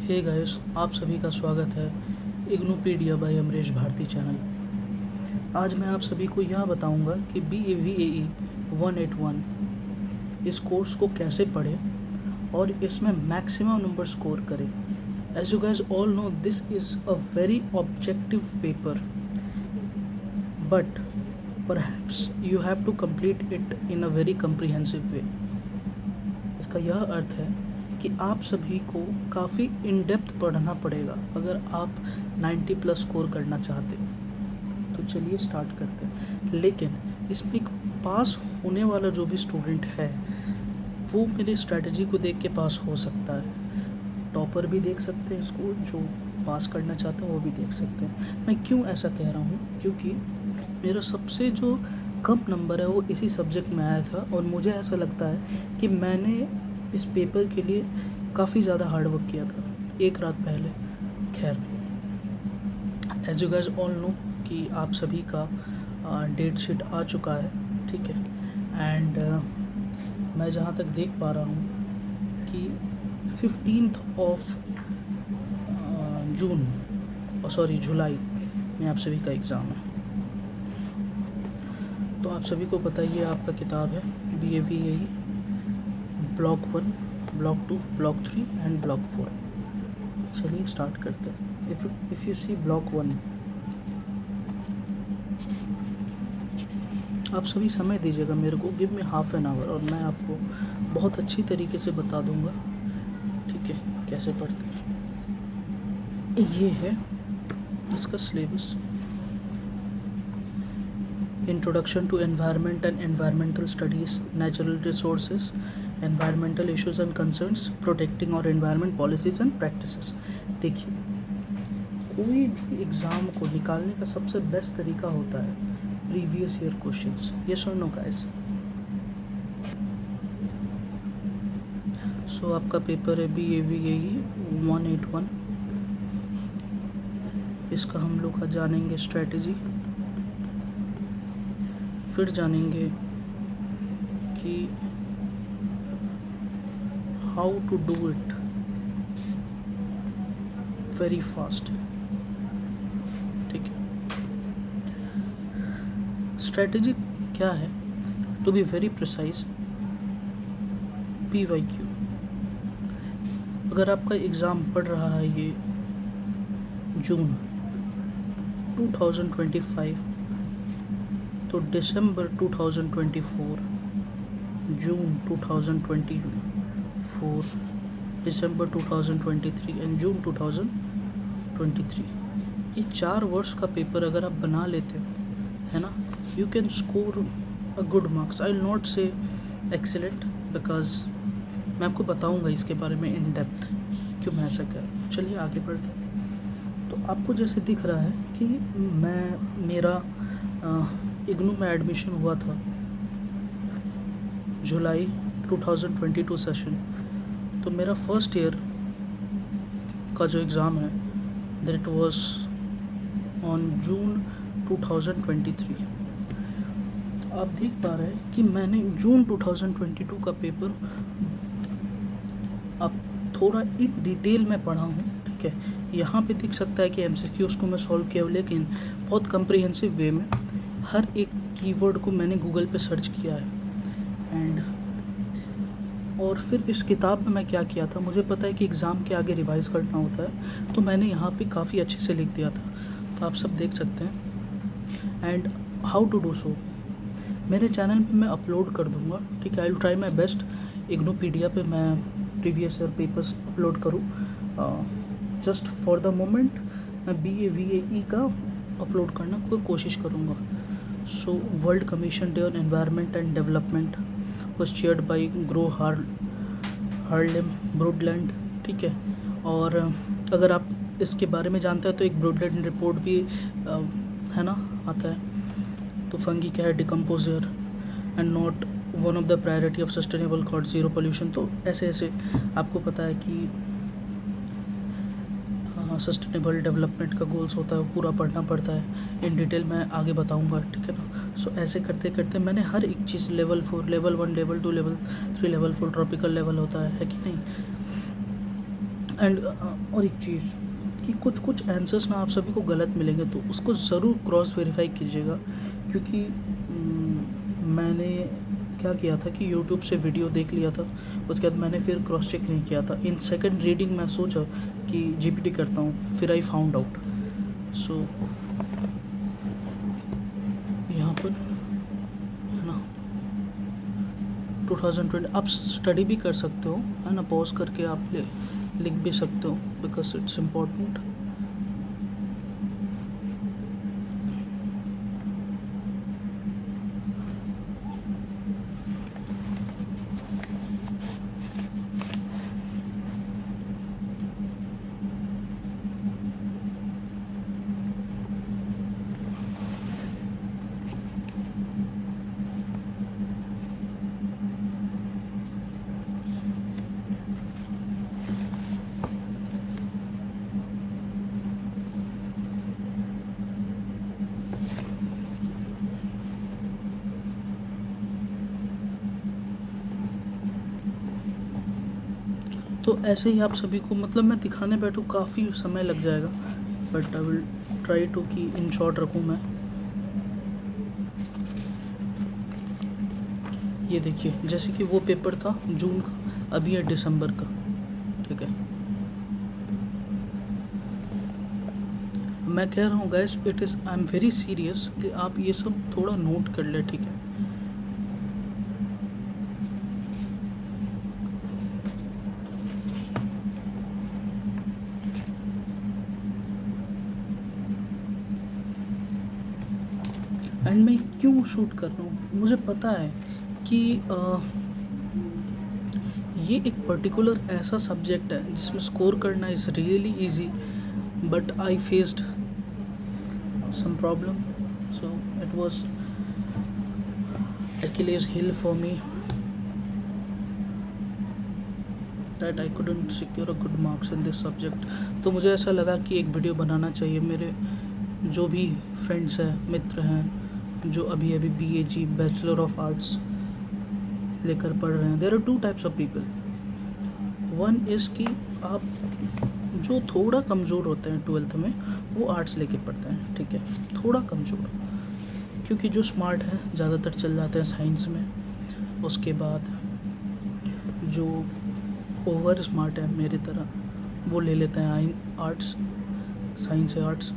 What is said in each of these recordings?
Hey guys, आप सभी का स्वागत है इग्नोपीडिया बाय अमरीश भारती चैनल। आज मैं आप सभी को यह बताऊंगा कि BAVAE 181 इस कोर्स को कैसे पढ़ें और इसमें मैक्सिमम नंबर स्कोर करें। As you guys all know, this is a very objective paper, but perhaps you have to complete it in a very comprehensive way. इसका यह अर्थ है कि आप सभी को काफ़ी इन डेप्थ पढ़ना पड़ेगा अगर आप 90 प्लस स्कोर करना चाहते हैं। तो चलिए स्टार्ट करते हैं। लेकिन इसमें एक पास होने वाला जो भी स्टूडेंट है वो मेरी स्ट्रैटेजी को देख के पास हो सकता है। टॉपर भी देख सकते हैं इसको, जो पास करना चाहते हैं वो भी देख सकते हैं। मैं क्यों ऐसा कह रहा हूँ, क्योंकि मेरा सबसे जो कम नंबर है वो इसी सब्जेक्ट में आया था और मुझे ऐसा लगता है कि मैंने इस पेपर के लिए काफ़ी ज़्यादा हार्ड वर्क किया था एक रात पहले। खैर, as you guys all know कि आप सभी का डेट शीट आ चुका है, ठीक है। एंड मैं जहाँ तक देख पा रहा हूँ कि 15th ऑफ जुलाई में आप सभी का एग्ज़ाम है। तो आप सभी को पता ही है, आपका किताब है BAVAE block 1, block 2, block 3 and block 4। चलिए स्टार्ट करते हैं। इफ़ यू सी ब्लॉक 1, आप सभी समय दीजिएगा मेरे को, give me half an hour और मैं आपको बहुत अच्छी तरीके से बता दूंगा, ठीक है, कैसे पढ़ते हैं। ये है इसका syllabus. Introduction to environment and environmental studies, natural resources, environmental issues and concerns, protecting और एनवायरमेंट पॉलिसीज एंड प्रैक्टिसेस। देखिए, कोई भी एग्ज़ाम को निकालने का सबसे बेस्ट तरीका होता है प्रीवियस ईयर क्वेश्चंस। यस और नो गाइस? सो आपका पेपर है BAVAE 181। इसका हम लोग का जानेंगे स्ट्रेटजी, फिर जानेंगे कि how to do it very fast, ठीक है। स्ट्रेटजी क्या है? To be very precise, PYQ। अगर आपका एग्ज़ाम पढ़ रहा है ये जून 2025, तो दिसंबर 2024, जून 2024, दिसंबर 2023 एंड जून 2023, ये 4 वर्ष का पेपर अगर आप बना लेते हो, है ना, you can score a good marks. I will not से एक्सीलेंट, बिकॉज मैं आपको बताऊंगा इसके बारे में इन डेप्थ क्यों मैं ऐसा कर रहा हूँ। चलिए आगे बढ़ते हैं। तो आपको जैसे दिख रहा है कि मेरा इग्नू में एडमिशन हुआ था जुलाई 2022 सेशन। तो मेरा फर्स्ट ईयर का जो एग्ज़ाम है दैट वाज ऑन जून 2023। तो आप देख पा रहे हैं कि मैंने जून 2022 का पेपर अब थोड़ा इन डिटेल में पढ़ा हूँ, ठीक है। यहाँ पे दिख सकता है कि MCQs को मैं सॉल्व किया, लेकिन बहुत कम्प्रीहेंसिव वे में हर एक कीवर्ड को मैंने गूगल पे सर्च किया है। एंड और फिर इस किताब में मैं क्या किया था, मुझे पता है कि एग्ज़ाम के आगे रिवाइज़ करना होता है, तो मैंने यहाँ पे काफ़ी अच्छे से लिख दिया था, तो आप सब देख सकते हैं। And how to do so मेरे चैनल पे मैं अपलोड कर दूँगा, ठीक है। I will try my best Ignopedia पे मैं प्रीवियस ईयर पेपर्स अपलोड करूँ। जस्ट फॉर द मोमेंट मैं BAVAE का अपलोड करना कोई कोशिश करूँगा। So world commission day on environment and development was chaired by Gro Harlem Brundtland, ठीक है। और अगर आप इसके बारे में जानते हैं तो एक ब्रोडलैंड रिपोर्ट भी है ना, आता है। तो फंगी क्या है? Decomposer and not one of the priority of sustainable cause zero pollution. तो ऐसे ऐसे आपको पता है कि सस्टेनेबल डेवलपमेंट का गोल्स होता है, वो पूरा पढ़ना पड़ता है। इन डिटेल मैं आगे बताऊंगा, ठीक है ना। सो ऐसे करते करते मैंने हर एक चीज़ level 4, level 1, level 2, level 3, level 4 tropical level होता है कि नहीं। एंड और एक चीज़ कि कुछ कुछ आंसर्स ना आप सभी को गलत मिलेंगे, तो उसको ज़रूर क्रॉस वेरीफाई कीजिएगा। क्योंकि मैंने क्या किया था कि यूट्यूब से वीडियो देख लिया था, उसके बाद मैंने फिर क्रॉस चेक नहीं किया था। इन सेकंड रीडिंग मैं सोचा कि जीपीटी करता हूँ, फिर आई फाउंड आउट। सो यहाँ पर है ना 2020 आप स्टडी भी कर सकते हो, है ना, पॉज करके आप लिख भी सकते हो, बिकॉज इट्स इम्पोर्टेंट। तो ऐसे ही आप सभी को, मतलब मैं दिखाने बैठूँ काफ़ी समय लग जाएगा, but I will try to कि इन शॉर्ट रखूँ मैं। ये देखिए, जैसे कि वो पेपर था जून का, अभी है दिसंबर का, ठीक है। मैं कह रहा हूँ guys, it is I am very serious कि आप ये सब थोड़ा नोट कर ले, ठीक है। एंड मैं क्यों शूट कर रहा हूँ, मुझे पता है कि ये एक पर्टिकुलर ऐसा सब्जेक्ट है जिसमें स्कोर करना is really easy, but I faced some problem, so it was Achilles heel for me that I couldn't secure a good marks in this subject। तो मुझे ऐसा लगा कि एक वीडियो बनाना चाहिए। मेरे जो भी फ्रेंड्स हैं, मित्र हैं, जो अभी अभी BAG बैचलर ऑफ आर्ट्स लेकर पढ़ रहे हैं, there are two types of people. One is कि आप जो थोड़ा कमज़ोर होते हैं 12th में, वो आर्ट्स लेके पढ़ते हैं, ठीक है, थोड़ा कमज़ोर, क्योंकि जो स्मार्ट हैं ज़्यादातर चल जाते हैं साइंस में। उसके बाद जो ओवर स्मार्ट है मेरी तरह, वो ले लेते हैं आर्ट्स, साइंस है arts.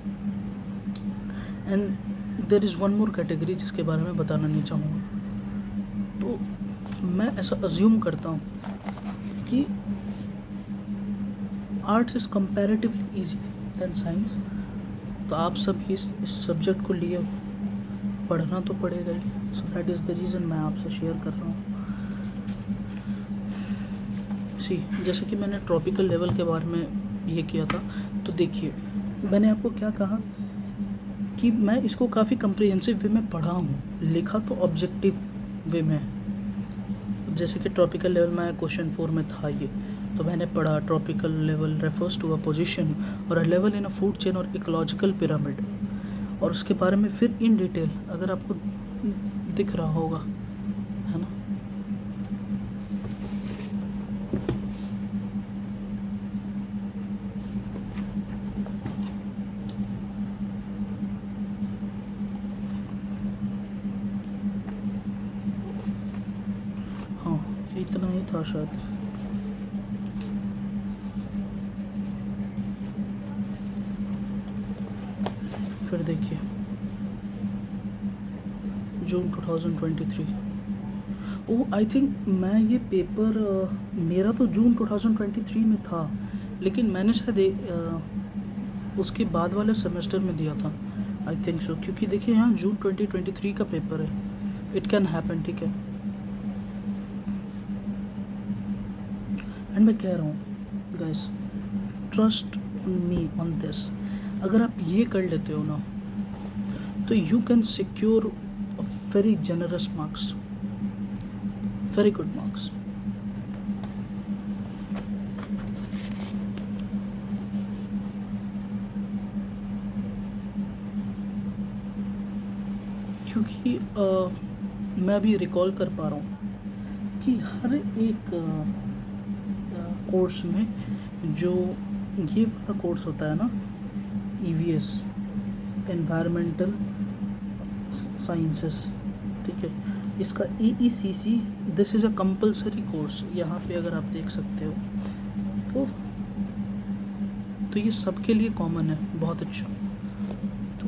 And there is one more category जिसके बारे में बताना नहीं चाहूँगा। तो मैं ऐसा अज्यूम करता हूँ कि arts is comparatively easy than science, तो आप सब इस सब्जेक्ट को लिए पढ़ना तो पड़ेगा ही। So that is the reason मैं आपसे शेयर कर रहा हूँ। जैसे कि मैंने ट्रॉपिकल लेवल के बारे में ये किया था, तो देखिए मैंने आपको क्या कहा कि मैं इसको काफ़ी कम्प्रिहेंसिव वे में पढ़ा हूँ, लिखा तो ऑब्जेक्टिव वे में। जैसे कि ट्रॉपिकल लेवल में क्वेश्चन 4 में था ये, तो मैंने पढ़ा tropical level refers to a position और a level in a food chain और इकोलॉजिकल पिरामिड, और उसके बारे में फिर इन डिटेल अगर आपको दिख रहा होगा, है ना। हाँ, इतना ही था शायद। फिर देखिए जून 2023, आई थिंक मैं ये पेपर मेरा तो जून 2023 में था, लेकिन मैंने शायद उसके बाद वाले सेमेस्टर में दिया था, आई थिंक सो। क्योंकि देखिए यहाँ जून 2023 का पेपर है, इट कैन हैपन, ठीक है। एंड मैं कह रहा हूँ guys, trust me on this. अगर आप ये कर लेते हो ना, तो you can secure very generous marks, very good marks। क्योंकि मैं अभी रिकॉल कर पा रहा हूँ कि हर एक कोर्स में जो ये वाला कोर्स होता है ना, EVS, एनवायरमेंटल साइंसेस, ठीक है, इसका EECC, this is a compulsory course. यहाँ पे अगर आप देख सकते हो तो ये सबके लिए कॉमन है, बहुत अच्छा। तो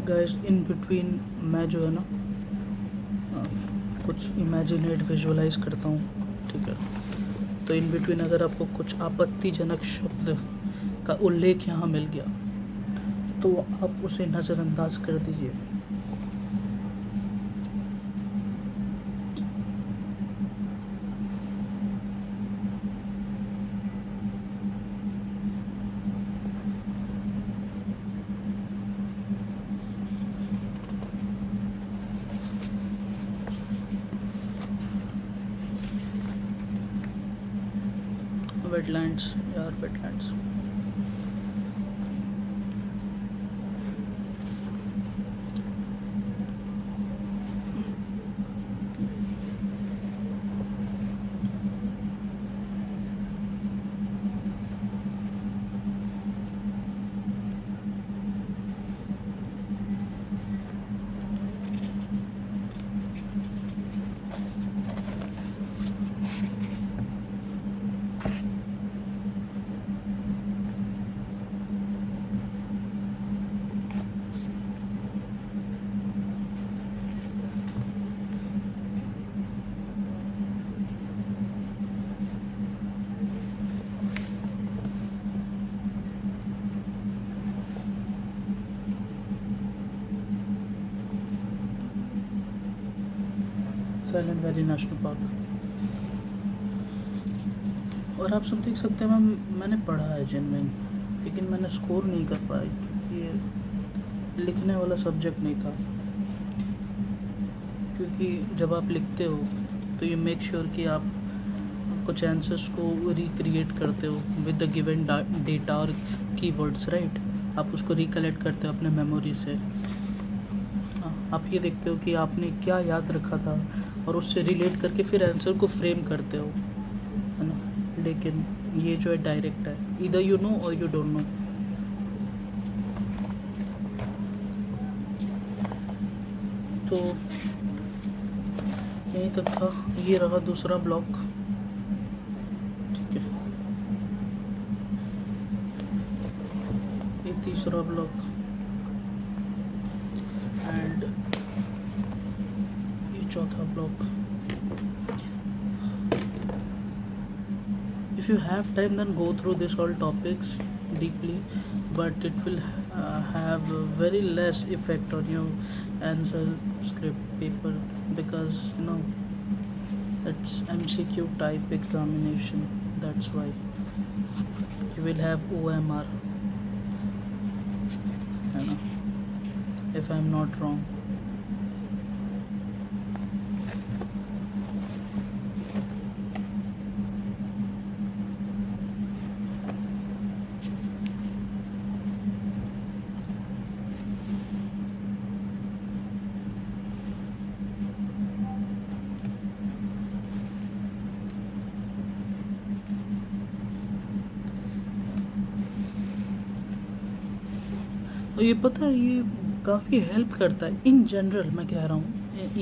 गाइस, इन बिटवीन मैं जो है ना कुछ इमेजिनेट विजुअलाइज करता हूँ, ठीक है। तो इन बिटवीन अगर आपको कुछ आपत्तिजनक शब्द का उल्लेख यहाँ मिल गया तो आप उसे नज़रअंदाज कर दीजिए। वेटलैंड्स यार, wetlands. Silent valley national park. और आप सब देख सकते हैं, मैंने पढ़ा है जेन्युइन, लेकिन मैंने स्कोर नहीं कर पाया क्योंकि ये लिखने वाला सब्जेक्ट नहीं था। क्योंकि जब आप लिखते हो तो ये मेक श्योर कि आप कुछ आंसर्स को रिक्रिएट करते हो विद द गिवन डेटा और कीवर्ड्स, राइट। आप उसको रिकलेक्ट करते हो अपने मेमोरी से। आप ये देखते हो कि आपने क्या याद रखा था और उससे रिलेट करके फिर आंसर को फ्रेम करते हो, है ना। लेकिन ये जो है डायरेक्ट है, इधर यू नो और यू डोंट नो। तो यहीं तक था, ये रहा दूसरा ब्लॉक, ठीक है। ये तीसरा ब्लॉक एंड ये चौथा block. If you have time, then go through this all topics deeply, but it will have a very less effect on your answer script paper, because you know it's MCQ type examination. That's why you will have OMR, you know, if I'm not wrong. और ये पता है, ये काफ़ी help करता है in general. मैं कह रहा हूँ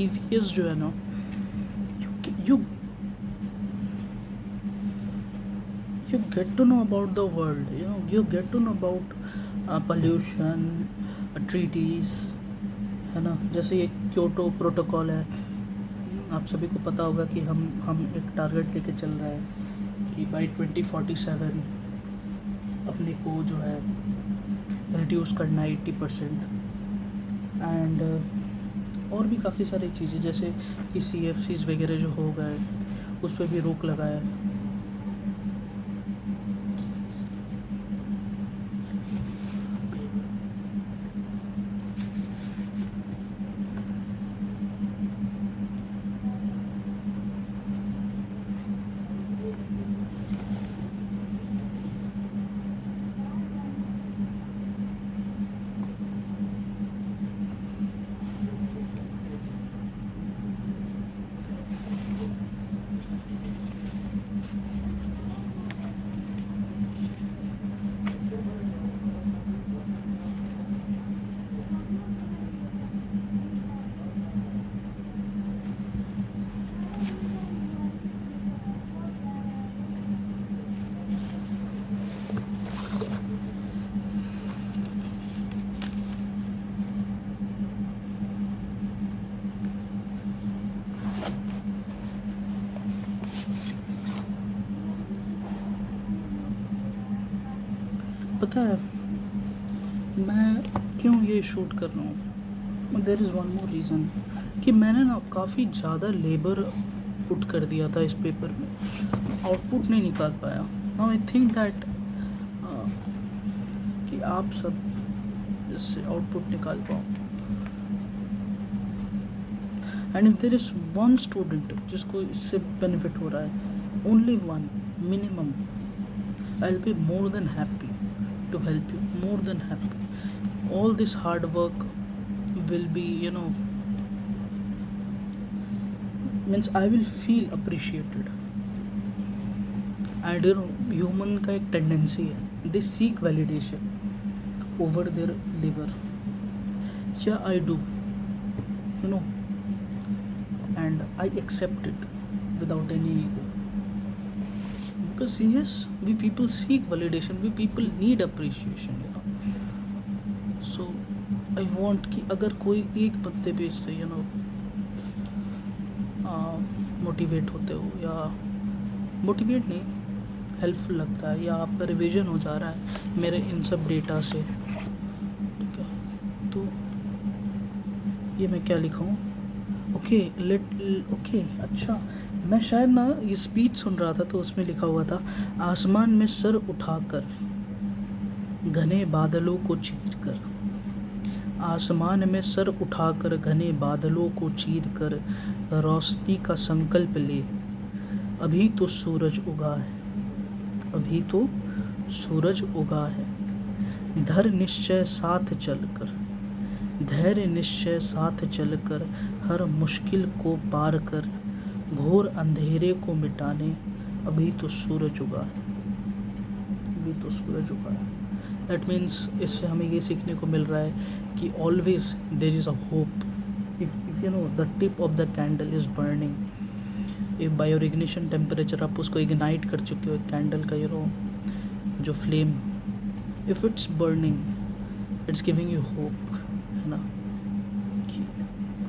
EVS जो है ना, you get to know about the world, you get to know about pollution, treaties, है ना। जैसे ये क्योटो प्रोटोकॉल है, आप सभी को पता होगा कि हम एक टारगेट लेके चल रहा है कि बाई 2047 अपने को जो है रिड्यूस करना है 80%। एंड और भी काफ़ी सारी चीज़ें जैसे कि CFCs वगैरह जो हो गए उस पर भी रोक लगाया है। पता है मैं क्यों ये शूट कर रहा हूँ? There is one more reason कि मैंने ना काफ़ी ज़्यादा लेबर पुट कर दिया था इस पेपर में, आउटपुट नहीं निकाल पाया। नाउ आई थिंक दैट कि आप सब इससे आउटपुट निकाल पाओ। And if there is one student जिसको इससे बेनिफिट हो रहा है, only one minimum, I will be more than happy to help you, more than happy. All this hard work will be, means I will feel appreciated. And human का एक tendency है, they seek validation over their labor. Yeah, I do, and I accept it without any ego. Because yes, we people seek validation, we people need appreciation, so I want कि अगर कोई एक बंदे पे इससे मोटिवेट होते हो, या मोटिवेट नहीं, हेल्पफुल लगता है, या आपका रिवीजन हो जा रहा है मेरे इन सब डेटा से, ठीक है, तो ये मैं क्या लिखा हूँ? ओके, अच्छा, मैं शायद ना ये स्पीच सुन रहा था तो उसमें लिखा हुआ था, आसमान में सर उठाकर घने बादलों को चीर कर, आसमान में सर उठाकर घने बादलों को चीर कर रोशनी का संकल्प ले, अभी तो सूरज उगा है, अभी तो सूरज उगा है, धर निश्चय साथ चलकर, धैर्य निश्चय साथ चलकर, हर मुश्किल को पार कर, घोर अंधेरे को मिटाने, अभी तो सूरज उगा है, अभी तो सूरज उगा है। दैट मीन्स इससे हमें ये सीखने को मिल रहा है कि always there is a hope, if the tip of the candle is burning, if by your ignition temperature आप उसको इग्नाइट कर चुके हो कैंडल का, जो flame, if it's burning, it's giving you hope, है ना, कि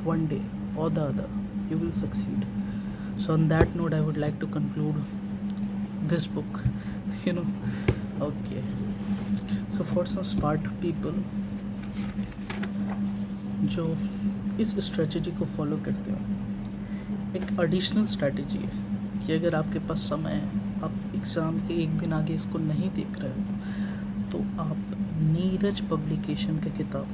one day or the other you will succeed. So on that note I would like to conclude this book, okay. So for some smart people जो इस strategy को follow करते हो, एक additional strategy है कि अगर आपके पास समय है, आप एग्ज़ाम के एक दिन आगे इसको नहीं देख रहे हो, तो आप नीरज पब्लिकेशन की किताब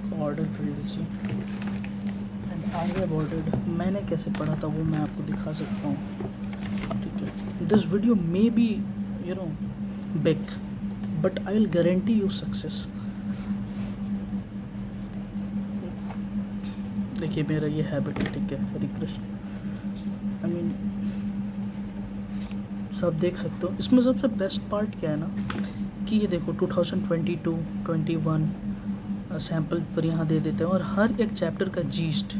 को ऑर्डर कर लीजिए। एंड आई हैव ऑर्डर्ड, मैंने कैसे पढ़ा था वो मैं आपको दिखा सकता हूँ, ठीक है। This video may be big, but I will guarantee you success. देखिए मेरा ये हैबिट है, ठीक है, हरे कृष्ण, आई मीन सब देख सकते हो। इसमें सबसे बेस्ट पार्ट क्या है ना कि ये देखो 2022, 21 सैम्पल पर यहाँ दे देते हैं, और हर एक चैप्टर का जीस्ट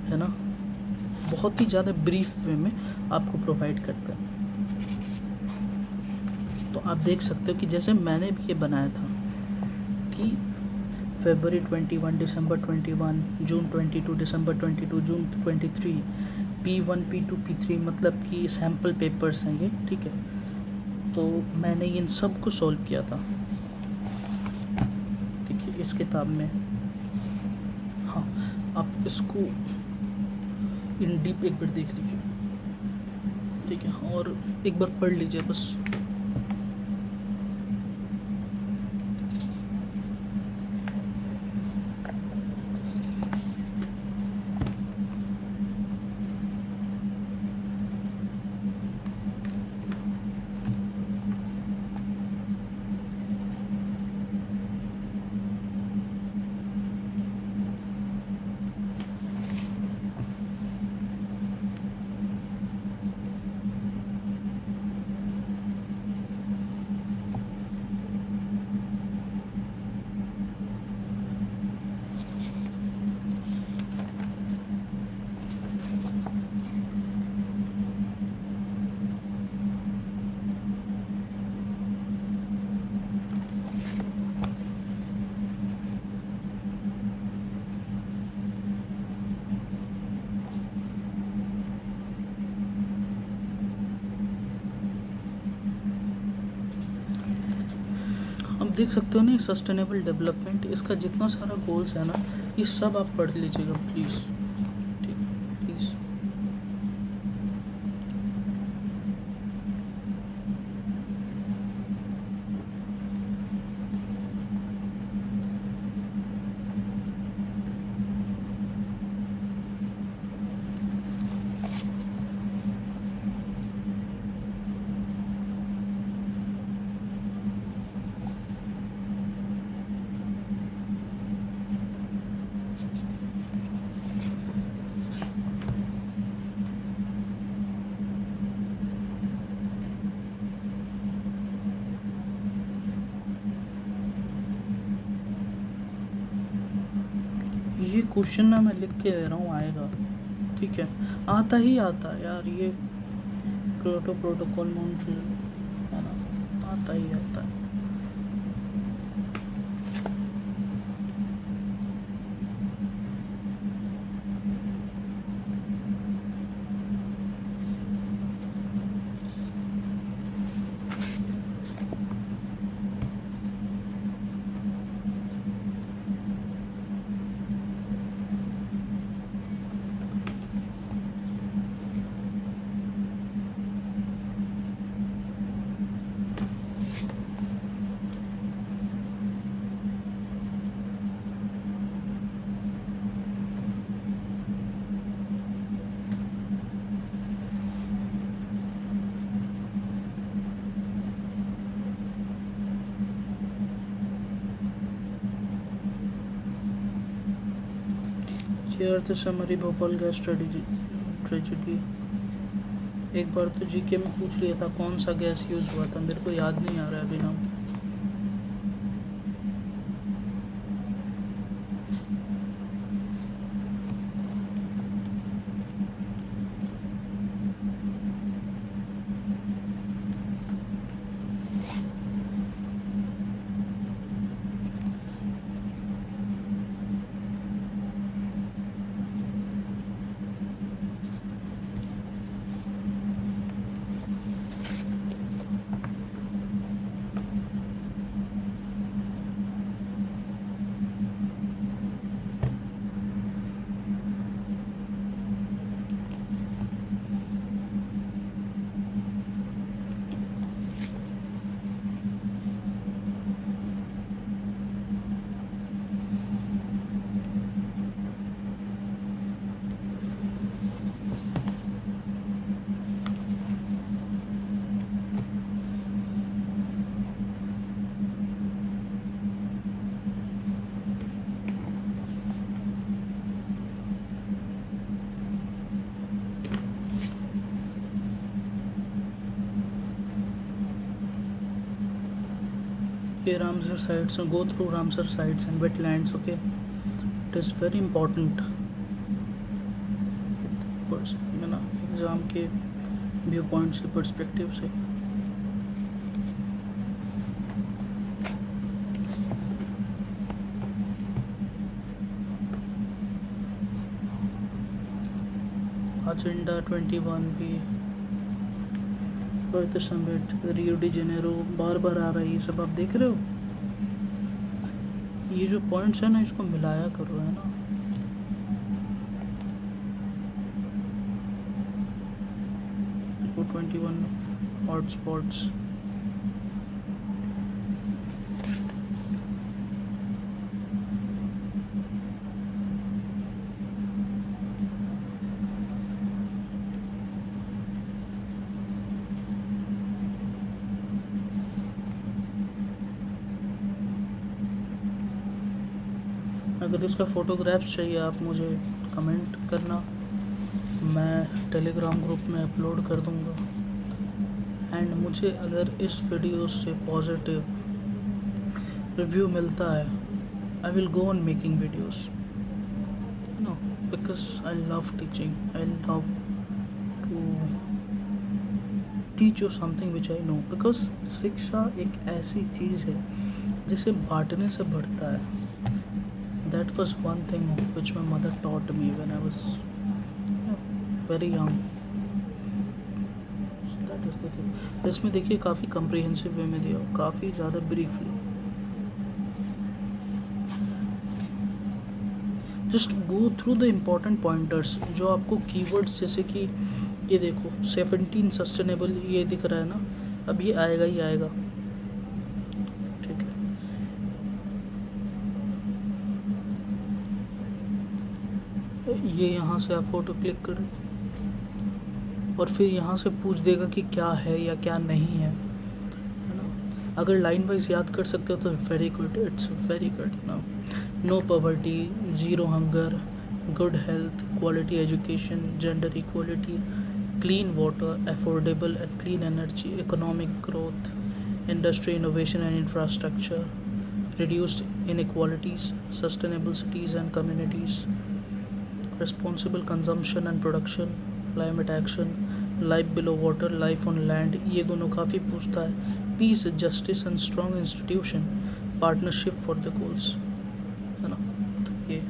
है ना बहुत ही ज़्यादा ब्रीफ वे में आपको प्रोवाइड करता है। तो आप देख सकते हो कि जैसे मैंने भी ये बनाया था कि फरवरी 21, दिसंबर 21, जून 22, दिसंबर 22, जून 23, P1, P2, P3 मतलब कि सैम्पल पेपर्स हैं ये, ठीक है। तो मैंने इन सब को सॉल्व किया था, इस किताब में। हाँ, आप इसको इन डीप एक बार देख लीजिए, ठीक है, और एक बार पढ़ लीजिए बस। अब देख सकते हो ना, सस्टेनेबल डेवलपमेंट, इसका जितना सारा गोल्स है ना, ये सब आप पढ़ लीजिएगा प्लीज़, ठीक है, प्लीज़। ये क्वेश्चन ना मैं लिख के दे रहा हूँ, आएगा, ठीक है, आता ही आता है यार, ये क्योटो प्रोटोकॉल मॉन्ट्रियल है ना, आता ही आता है। ये अर्थ समरी भोपाल गैस ट्रेजेडी, एक बार तो जीके में पूछ लिया था कौन सा गैस यूज़ हुआ था, मेरे को याद नहीं आ रहा है अभी नाम। ये Ramsar sites, go through Ramsar sites and wetlands, okay, it is very important है ना, एग्ज़ाम के व्यू पॉइंट से, पर्सपेक्टिव से। एजेंडा 21 भी, अर्थ समिट, रियो डी जेनेरो, बार बार आ रहा है, ये सब आप देख रहे हो। ये जो पॉइंट्स है ना, इसको मिलाया करो, है ना। इसको 21 हॉट स्पॉट्स। अगर इसका फ़ोटोग्राफ्स चाहिए आप मुझे कमेंट करना, मैं टेलीग्राम ग्रुप में अपलोड कर दूंगा। एंड मुझे अगर इस वीडियो से पॉजिटिव रिव्यू मिलता है, I will go on making videos, no, because I love teaching, I love to teach you something which I know. Because शिक्षा एक ऐसी चीज़ है जिसे बांटने से बढ़ता है। That was one thing which my mother taught me when I was very young. So that is the thing. इसमें देखिए काफ़ी comprehensive वे में दिया, काफ़ी ज़्यादा briefly. Just go through the important pointers जो आपको keywords, जैसे कि ये देखो 17 sustainable, ये दिख रहा है ना, अब ये आएगा ही आएगा, ठीक है। ये यहाँ से आप फोटो क्लिक करें और फिर यहाँ से पूछ देगा कि क्या है या क्या नहीं है ना। अगर लाइन वाइज याद कर सकते हो तो very good, it's very good. No poverty, zero hunger, good health, quality education, gender equality, clean water, affordable and clean energy, economic growth, industry, innovation and infrastructure, reduced inequalities, sustainable cities and communities, responsible consumption and production, climate action, life below water, life on land, ये दोनों काफ़ी पूछता है। peace, justice and strong institution, partnership for the goals, है ना। तो ये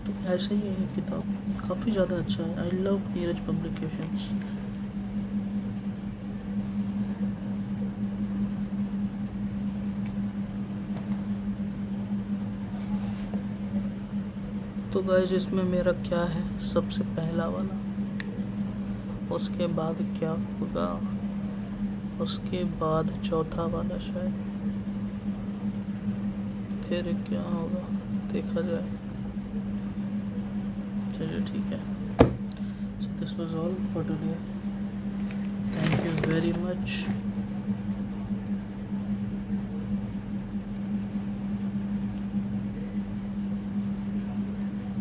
तो ऐसा ही है ये किताब, काफ़ी ज़्यादा अच्छा है। I love Neeraj publications. तो गाइस इसमें मेरा क्या है, सबसे पहला वाला, उसके बाद क्या होगा, उसके बाद चौथा वाला शायद, फिर क्या होगा देखा जाए। चलिए ठीक है। So this was all for today. Thank you very much.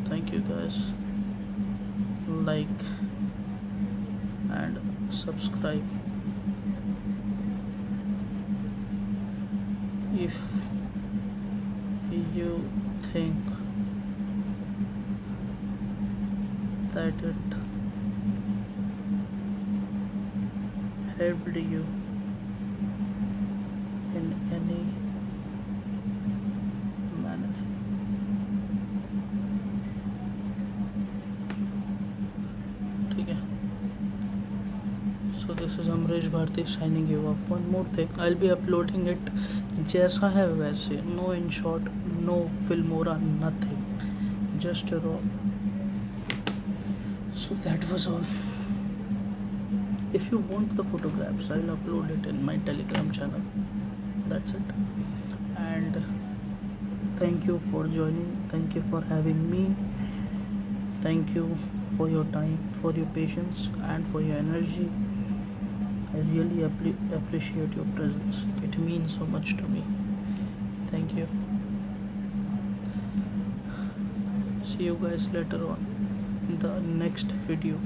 Thank you guys. Like and subscribe if you think that it helped you in any manner. ठीक है। So this is Amresh Bharti signing you off. One more thing, I'll be uploading it जैसा है वैसे, no in short, no filmora, nothing, just raw. So that was all. If you want the photographs, I'll upload it in my Telegram channel. That's it. And thank you for joining. Thank you for having me. Thank you for your time, for your patience, and for your energy. I really appreciate your presence. It means so much to me. Thank you. See you guys later on in the next video.